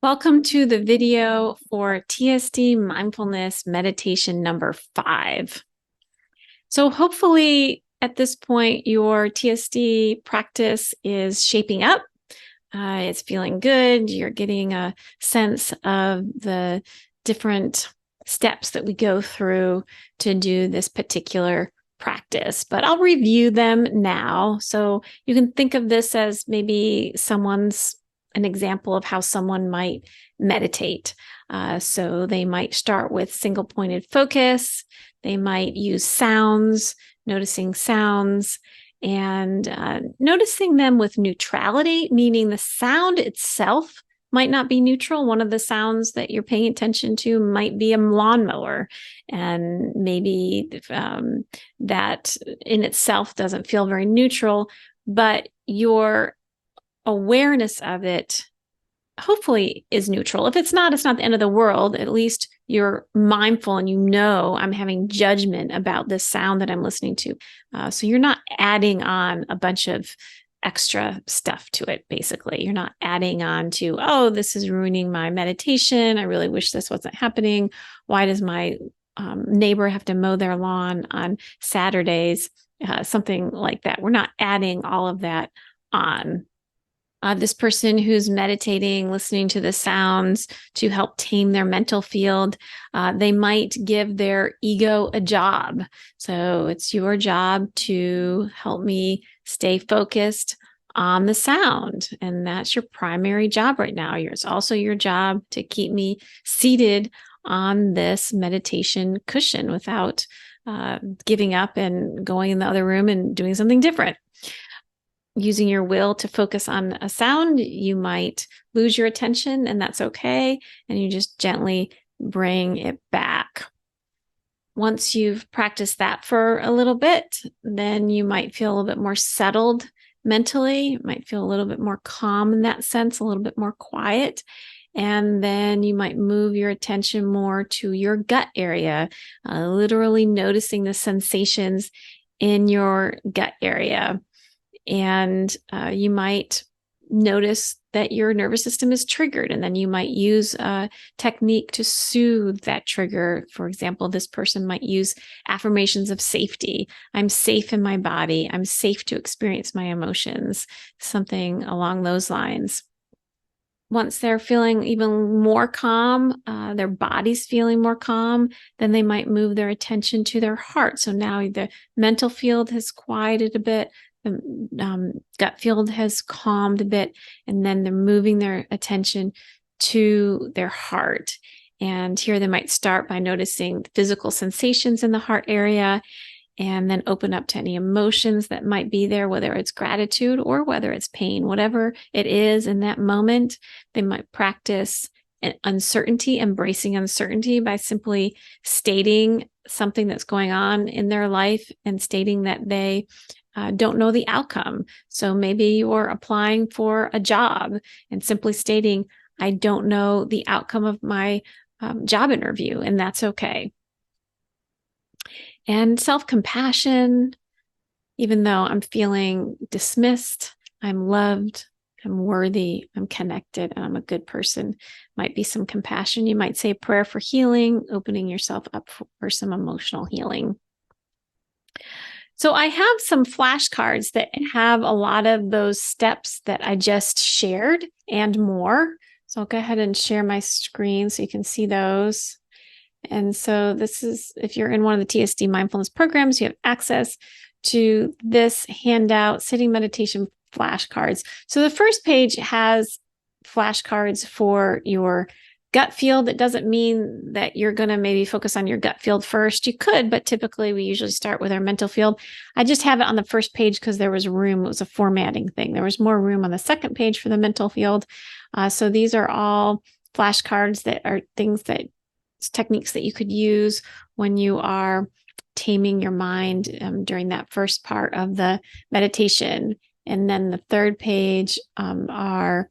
Welcome to the video for TSD Mindfulness Meditation number 5. So hopefully at this point, your TSD practice is shaping up. It's feeling good. You're getting a sense of the different steps that we go through to do this particular practice, but I'll review them now. So you can think of this as maybe an example of how someone might meditate. So they might start with single pointed focus. They might use sounds, noticing sounds, and noticing them with neutrality, meaning the sound itself might not be neutral. One of the sounds that you're paying attention to might be a lawnmower, and maybe that in itself doesn't feel very neutral, but your awareness of it hopefully is neutral. If it's not the end of the world. At least you're mindful and you know I'm having judgment about this sound that I'm listening to. So you're not adding on a bunch of extra stuff to it, basically. You're not adding on to, oh, this is ruining my meditation. I really wish this wasn't happening. Why does my neighbor have to mow their lawn on Saturdays? Something like that. We're not adding all of that on. This person who's meditating, listening to the sounds to help tame their mental field, they might give their ego a job. So it's your job to help me stay focused on the sound. And that's your primary job right now. It's also your job to keep me seated on this meditation cushion without giving up and going in the other room and doing something different. Using your will to focus on a sound, you might lose your attention, and that's okay. And you just gently bring it back. Once you've practiced that for a little bit, then you might feel a little bit more settled mentally. You might feel a little bit more calm in that sense, a little bit more quiet. And then you might move your attention more to your gut area, literally noticing the sensations in your gut area. And you might notice that your nervous system is triggered, and then you might use a technique to soothe that trigger. For example, this person might use affirmations of safety. I'm safe in my body. I'm safe to experience my emotions, something along those lines. Once they're feeling even more calm, their body's feeling more calm, then they might move their attention to their heart. So now the mental field has quieted a bit. The gut field has calmed a bit, and then they're moving their attention to their heart. And here they might start by noticing physical sensations in the heart area, and then open up to any emotions that might be there, whether it's gratitude or whether it's pain, whatever it is in that moment. They might practice uncertainty, embracing uncertainty by simply stating something that's going on in their life and stating that they don't know the outcome. So maybe you're applying for a job and simply stating, I don't know the outcome of my job interview, and that's okay. And self-compassion, even though I'm feeling dismissed, I'm loved, I'm worthy, I'm connected, and I'm a good person, might be some compassion. You might say a prayer for healing, opening yourself up for some emotional healing. So I have some flashcards that have a lot of those steps that I just shared and more. So I'll go ahead and share my screen so you can see those. And so this is, if you're in one of the TSD mindfulness programs, you have access to this handout, sitting meditation flashcards. So the first page has flashcards for your gut field. It doesn't mean that you're going to maybe focus on your gut field first. You could, but typically we usually start with our mental field. I just have it on the first page because there was room. It was a formatting thing. There was more room on the second page for the mental field. So these are all flashcards that are techniques that you could use when you are taming your mind during that first part of the meditation. And then the third page are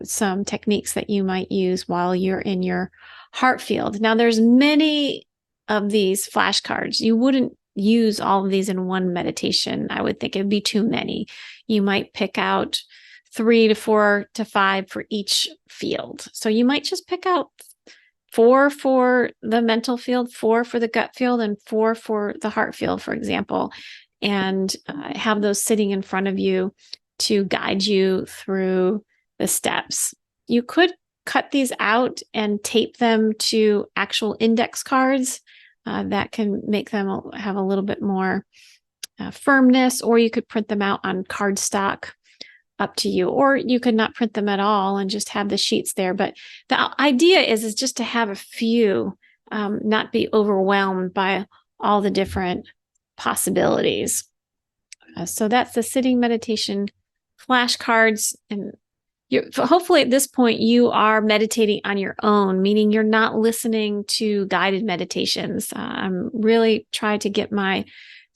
some techniques that you might use while you're in your heart field. Now, there's many of these flashcards. You wouldn't use all of these in one meditation. I would think it'd be too many. You might pick out 3 to 4 to 5 for each field. So you might just pick out 4 for the mental field, 4 for the gut field, and 4 for the heart field, for example, and have those sitting in front of you to guide you through the steps. You could cut these out and tape them to actual index cards. That can make them have a little bit more firmness, or you could print them out on cardstock, up to you, or you could not print them at all and just have the sheets there. But the idea is just to have a few, not be overwhelmed by all the different possibilities. So that's the sitting meditation flashcards. And hopefully at this point you are meditating on your own, meaning you're not listening to guided meditations. I'm really trying to get my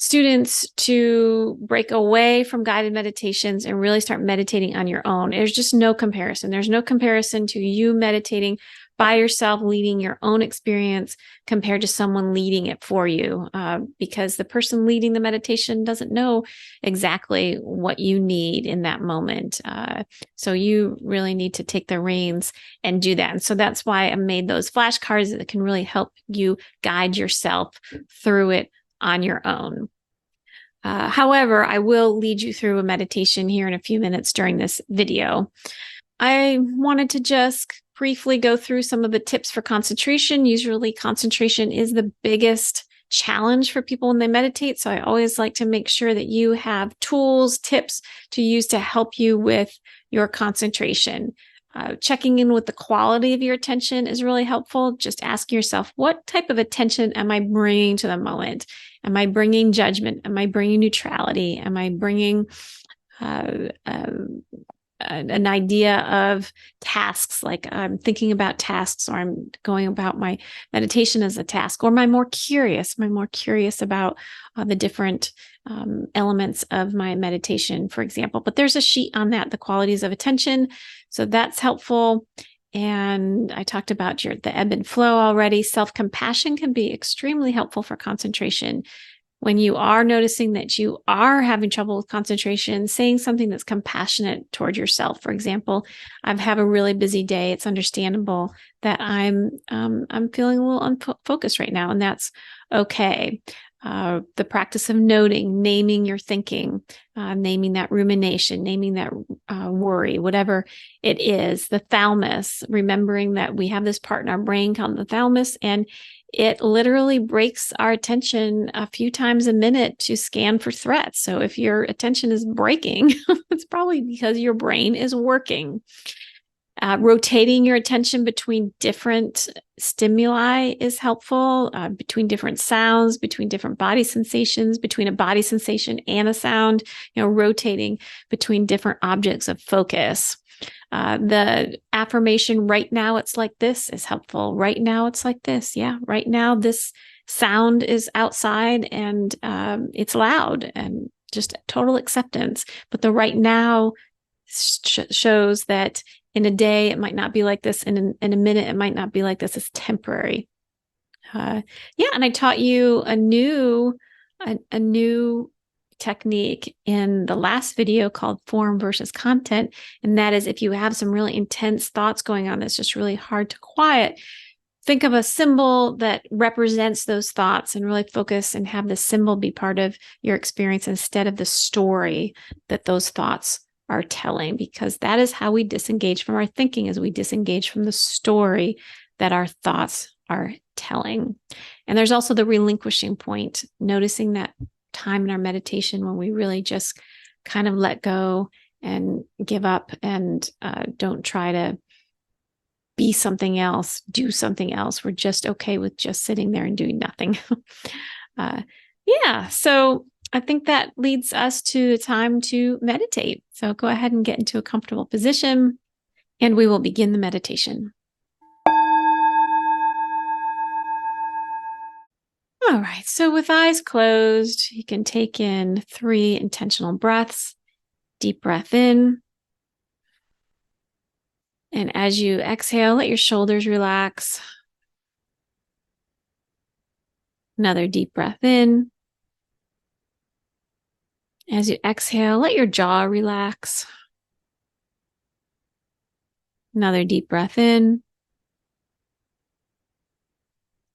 students to break away from guided meditations and really start meditating on your own. There's just no comparison. There's no comparison to you meditating by yourself, leading your own experience compared to someone leading it for you, because the person leading the meditation doesn't know exactly what you need in that moment. So you really need to take the reins and do that. And so that's why I made those flashcards that can really help you guide yourself through it on your own. However, I will lead you through a meditation here in a few minutes during this video. I wanted to just briefly go through some of the tips for concentration. Usually concentration is the biggest challenge for people when they meditate. So I always like to make sure that you have tools, tips to use to help you with your concentration. Checking in with the quality of your attention is really helpful. Just asking yourself, what type of attention am I bringing to the moment? Am I bringing judgment? Am I bringing neutrality? Am I bringing an idea of tasks, like I'm thinking about tasks, or I'm going about my meditation as a task, or am I more curious? Am I more curious about the different elements of my meditation, for example? But there's a sheet on that, the qualities of attention. So that's helpful. And I talked about the ebb and flow already. Self-compassion can be extremely helpful for concentration. When you are noticing that you are having trouble with concentration, saying something that's compassionate toward yourself. For example, I've had a really busy day. It's understandable that I'm feeling a little unfocused right now, and that's okay. The practice of noting, naming your thinking, naming that rumination, naming that worry, whatever it is. The thalamus, remembering that we have this part in our brain called the thalamus, and it literally breaks our attention a few times a minute to scan for threats. So if your attention is breaking, it's probably because your brain is working. Rotating your attention between different stimuli is helpful, between different sounds, between different body sensations, between a body sensation and a sound, rotating between different objects of focus. The affirmation, right now it's like this, is helpful. Right now it's like this. Yeah, right now this sound is outside and it's loud, and just total acceptance. But the right now shows that in a day it might not be like this, and in a minute it might not be like this. It's temporary. And I taught you a new technique in the last video called form versus content. And that is, if you have some really intense thoughts going on that's just really hard to quiet, think of a symbol that represents those thoughts and really focus and have the symbol be part of your experience instead of the story that those thoughts are telling, because that is how we disengage from our thinking, as we disengage from the story that our thoughts are telling. And there's also the relinquishing point, noticing that time in our meditation when we really just kind of let go and give up and don't try to be something else, do something else. We're just okay with just sitting there and doing nothing. So I think that leads us to the time to meditate. So go ahead and get into a comfortable position, and we will begin the meditation. All right, so with eyes closed, you can take in 3 intentional breaths. Deep breath in. And as you exhale, let your shoulders relax. Another deep breath in. As you exhale, let your jaw relax. Another deep breath in.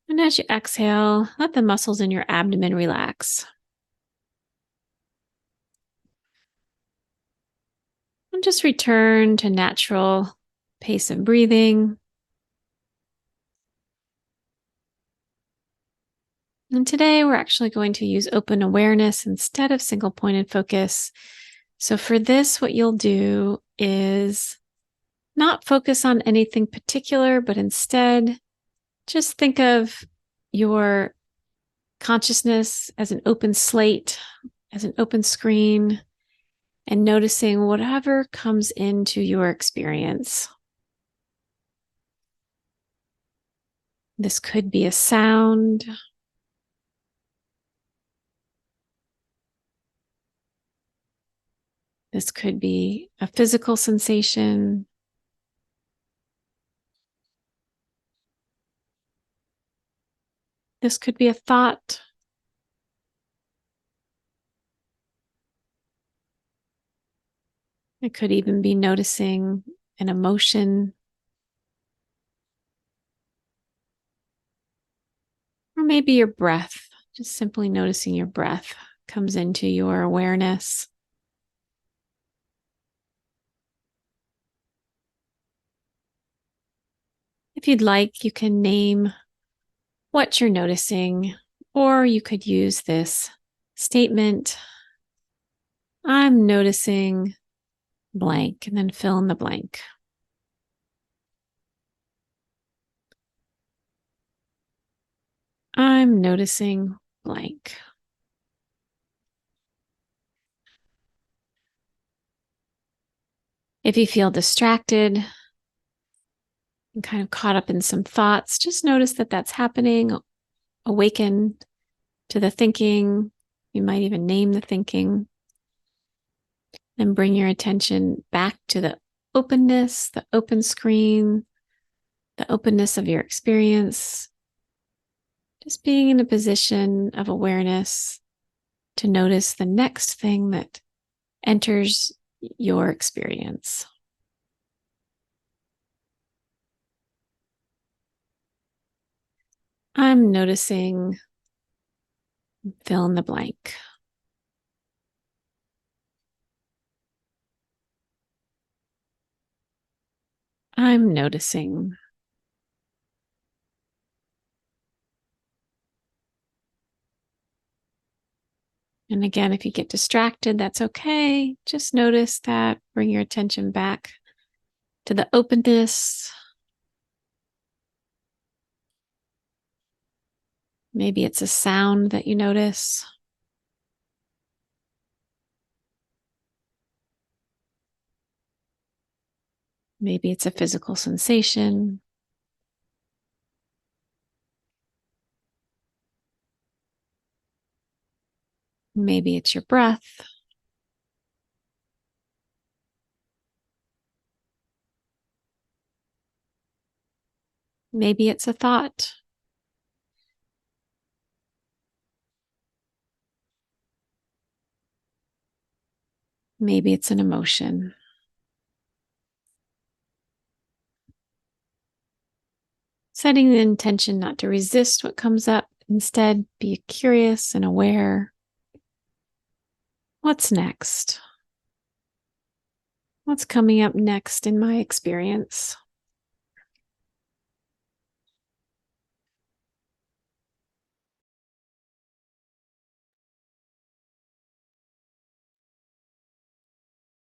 And as you exhale, let the muscles in your abdomen relax. And just return to natural pace of breathing. And today we're actually going to use open awareness instead of single pointed focus. So for this, what you'll do is not focus on anything particular, but instead just think of your consciousness as an open slate, as an open screen, and noticing whatever comes into your experience. This could be a sound. This could be a physical sensation. This could be a thought. It could even be noticing an emotion, or maybe your breath. Just simply noticing your breath comes into your awareness. If you'd like, you can name what you're noticing, or you could use this statement: I'm noticing blank, and then fill in the blank. I'm noticing blank. If you feel distracted and kind of caught up in some thoughts, just notice that that's happening. Awaken to the thinking. You might even name the thinking. And bring your attention back to the openness, the open screen, the openness of your experience. Just being in a position of awareness to notice the next thing that enters your experience. I'm noticing, fill in the blank. I'm noticing. And again, if you get distracted, that's okay. Just notice that. Bring your attention back to the openness. Maybe it's a sound that you notice. Maybe it's a physical sensation. Maybe it's your breath. Maybe it's a thought. Maybe it's an emotion. Setting the intention not to resist what comes up. Instead, be curious and aware. What's next? What's coming up next in my experience?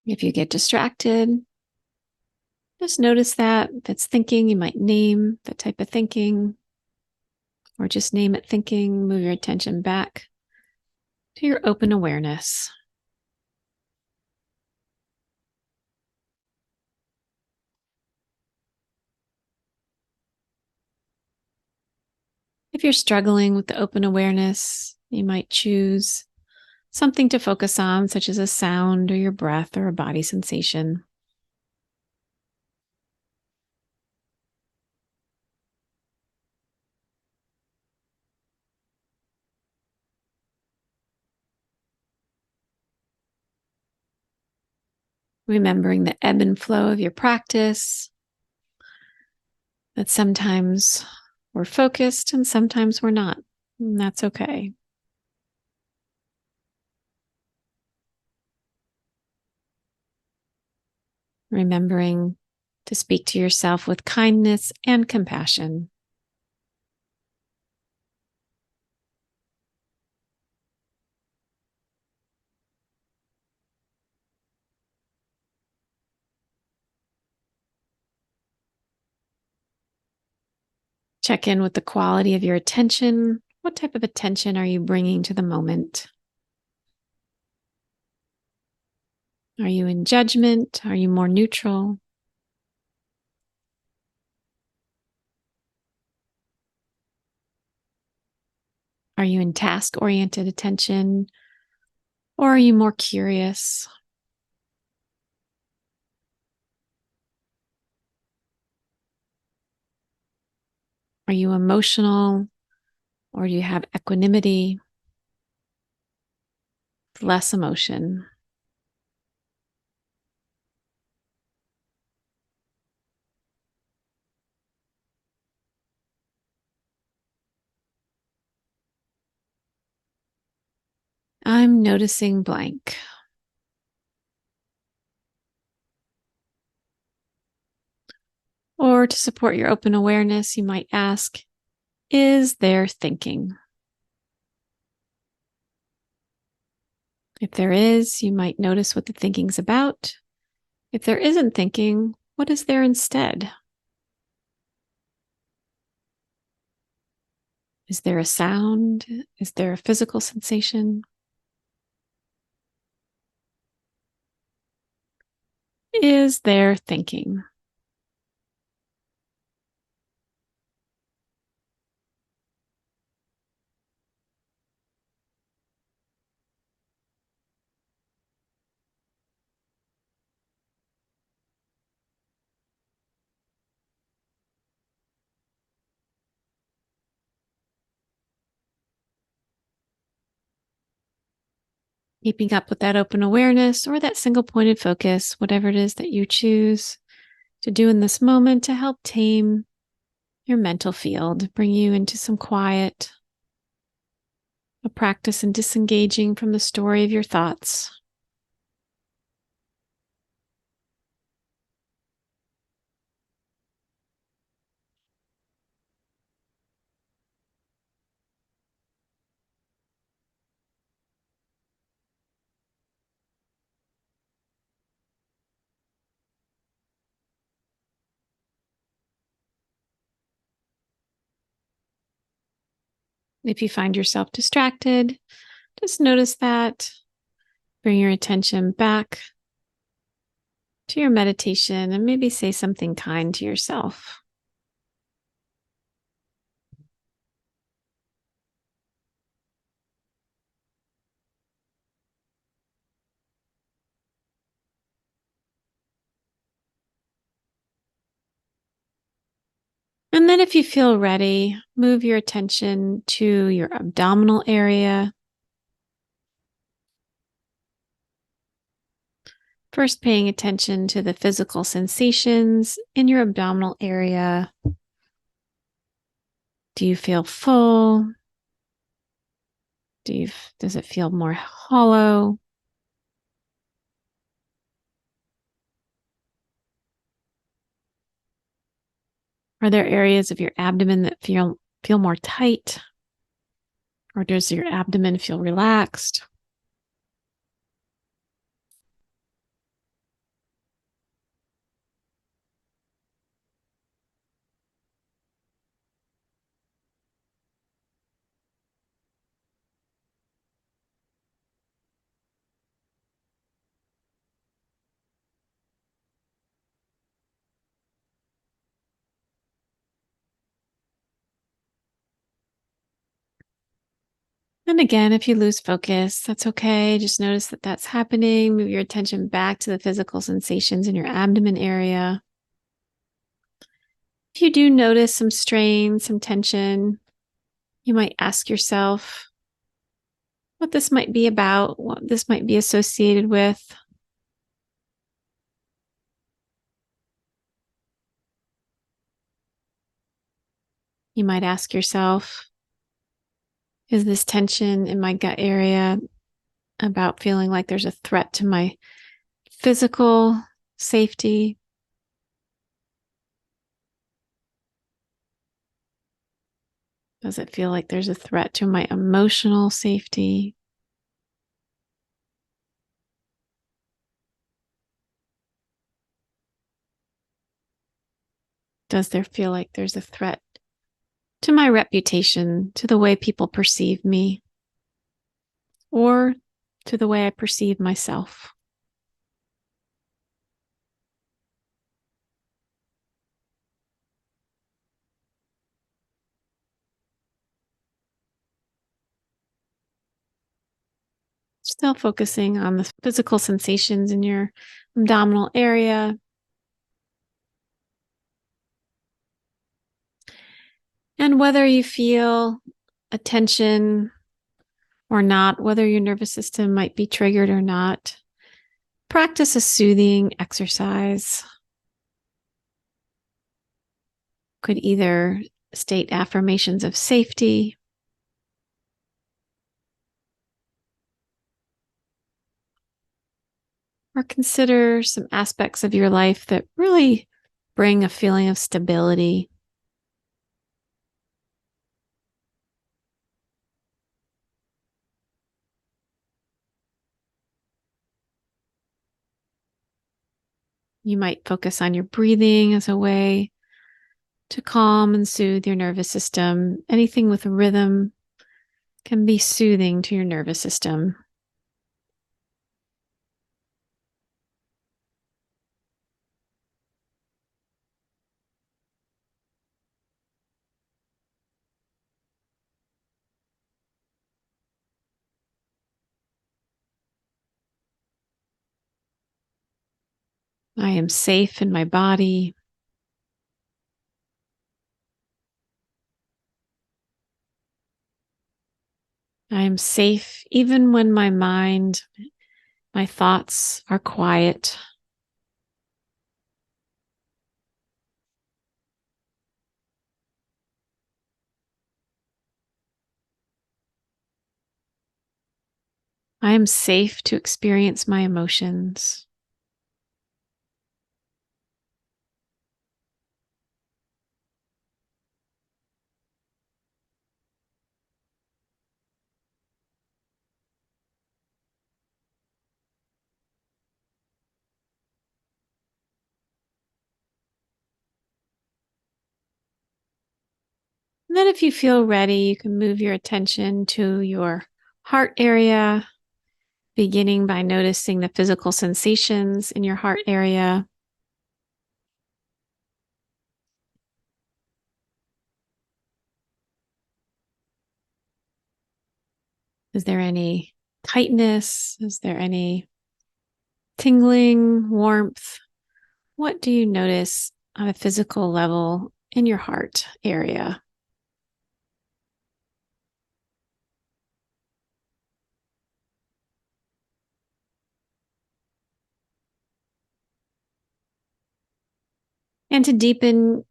If you get distracted, just notice that. If it's thinking, you might name the type of thinking, or just name it thinking. Move your attention back to your open awareness. If you're struggling with the open awareness, you might choose something to focus on, such as a sound or your breath or a body sensation. Remembering the ebb and flow of your practice. that sometimes we're focused and sometimes we're not. And that's okay. Remembering to speak to yourself with kindness and compassion. Check in with the quality of your attention. What type of attention are you bringing to the moment? Are you in judgment? Are you more neutral? Are you in task-oriented attention? Or are you more curious? Are you emotional? Or do you have equanimity? Less emotion. I'm noticing blank. Or to support your open awareness, you might ask, is there thinking? If there is, you might notice what the thinking's about. If there isn't thinking, what is there instead? Is there a sound? Is there a physical sensation? Is there thinking? Keeping up with that open awareness or that single pointed focus, whatever it is that you choose to do in this moment to help tame your mental field, bring you into some quiet, a practice in disengaging from the story of your thoughts. If you find yourself distracted, just notice that. Bring your attention back to your meditation and maybe say something kind to yourself. And then, if you feel ready, move your attention to your abdominal area. First, paying attention to the physical sensations in your abdominal area. Do you feel full? Does it feel more hollow? Are there areas of your abdomen that feel more tight? Or does your abdomen feel relaxed? And again, if you lose focus, that's okay. Just notice that that's happening. Move your attention back to the physical sensations in your abdomen area. If you do notice some strain, some tension, you might ask yourself what this might be about, what this might be associated with. You might ask yourself, is this tension in my gut area about feeling like there's a threat to my physical safety? Does it feel like there's a threat to my emotional safety? Does there feel like there's a threat to my reputation, to the way people perceive me, or to the way I perceive myself? Still focusing on the physical sensations in your abdominal area. And whether you feel a tension or not, whether your nervous system might be triggered or not, practice a soothing exercise. Could either state affirmations of safety, or consider some aspects of your life that really bring a feeling of stability. You might focus on your breathing as a way to calm and soothe your nervous system. Anything with a rhythm can be soothing to your nervous system. I am safe in my body. I am safe even when my mind, my thoughts are quiet. I am safe to experience my emotions. And then, if you feel ready, you can move your attention to your heart area, beginning by noticing the physical sensations in your heart area. Is there any tightness? Is there any tingling, warmth? What do you notice on a physical level in your heart area? And to deepen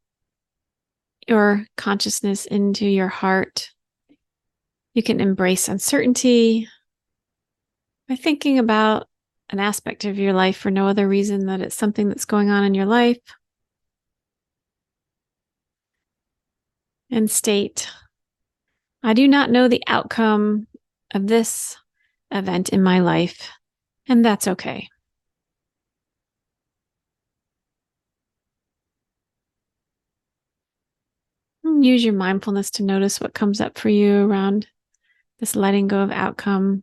your consciousness into your heart, you can embrace uncertainty by thinking about an aspect of your life for no other reason that it's something that's going on in your life, and state, I do not know the outcome of this event in my life, and that's okay. And use your mindfulness to notice what comes up for you around this letting go of outcome,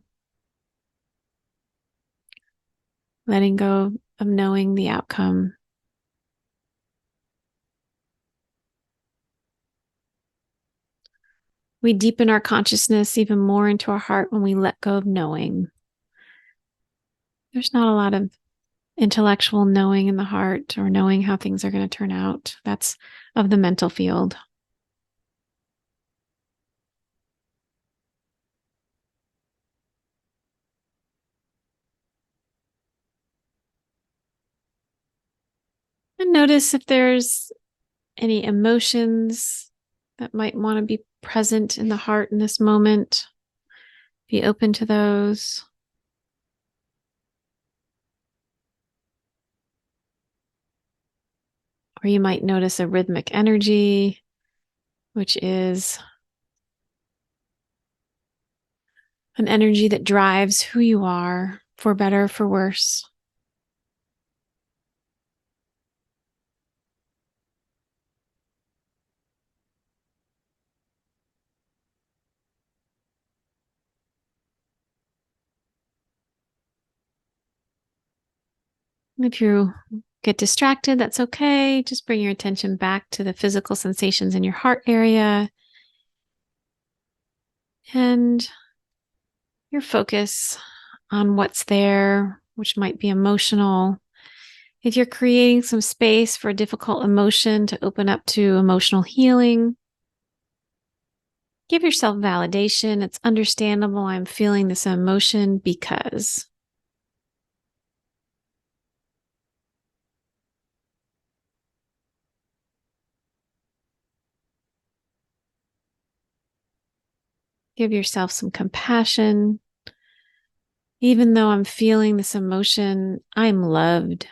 letting go of knowing the outcome. We deepen our consciousness even more into our heart when we let go of knowing. There's not a lot of intellectual knowing in the heart or knowing how things are going to turn out. That's of the mental field. And notice if there's any emotions that might want to be present in the heart in this moment. Be open to those. Or you might notice a rhythmic energy, which is an energy that drives who you are, for better or for worse. If you get distracted, that's okay. Just bring your attention back to the physical sensations in your heart area and your focus on what's there, which might be emotional. If you're creating some space for a difficult emotion to open up to emotional healing, give yourself validation. It's understandable. I'm feeling this emotion because. Give yourself some compassion. Even though I'm feeling this emotion, I'm loved.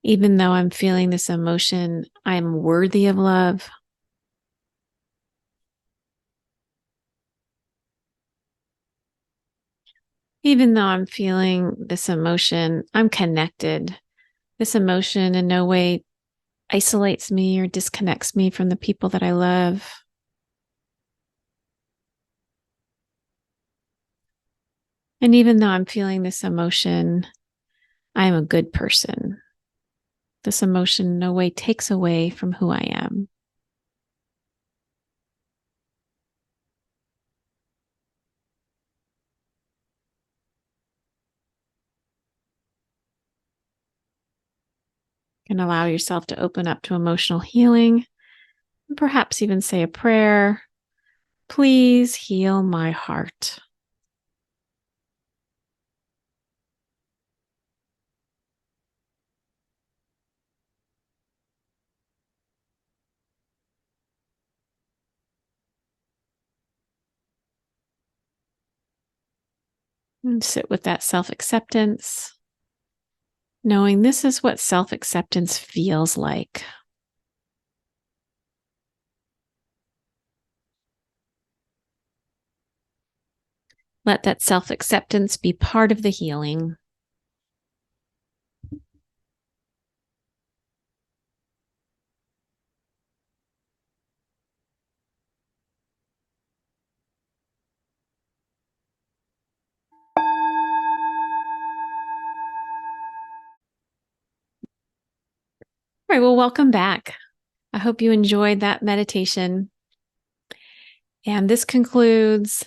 Even though I'm feeling this emotion, I'm worthy of love. Even though I'm feeling this emotion, I'm connected. This emotion in no way isolates me or disconnects me from the people that I love. And even though I'm feeling this emotion, I am a good person. This emotion in no way takes away from who I am. You can allow yourself to open up to emotional healing and perhaps even say a prayer. Please heal my heart. And sit with that self-acceptance, knowing this is what self-acceptance feels like. Let that self-acceptance be part of the healing. All right, well, welcome back. I hope you enjoyed that meditation. And this concludes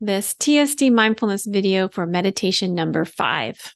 this TSD mindfulness video for meditation number 5.